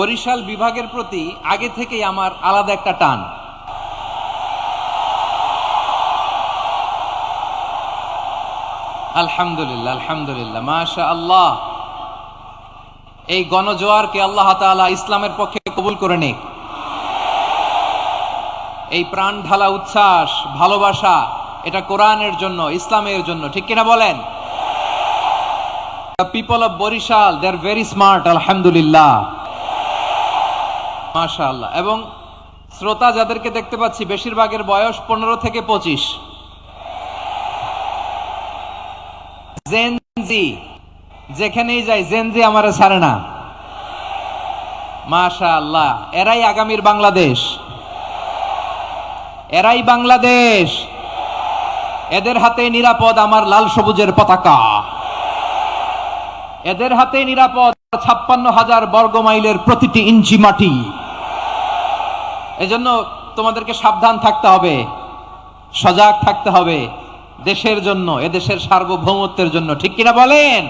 বরিশাল বিভাগের প্রতি আগে থেকেই আমার আলাদা একটা টান। আলহামদুলিল্লাহ, আলহামদুলিল্লাহ, মাশাআল্লাহ। এই গণজোয়ারকে আল্লাহ তাআলা ইসলামের পক্ষে কবুল করে নিক। এই প্রাণ ঢালা উচ্ছ্বাস, ভালোবাসা, এটা কোরআনের জন্য, ইসলামের জন্য, ঠিক কিনা বলেন? The people of Borishal, they are very smart, alhamdulillah, মাশাআল্লাহ। এবং শ্রোতা যাদেরকে দেখতে পাচ্ছি বেশিরভাগের বয়স 15 থেকে 25। জেনজি, যেখানেই যাই জেনজি আমারে ছাড়ে না, মাশাআল্লাহ। এরাই আগামীর বাংলাদেশ, এরাই বাংলাদেশ। এদের হাতে নিরাপদ আমার লাল সবুজের পতাকা, এদের হাতে নিরাপদ 56,000 বর্গ মাইলের প্রতিটি ইঞ্চি মাটি। এজন্য তোমাদেরকে সাবধান থাকতে হবে, সজাগ থাকতে হবে, দেশের জন্য, এদেশের সার্বভৌমত্বের জন্য, ঠিক কিনা বলেন?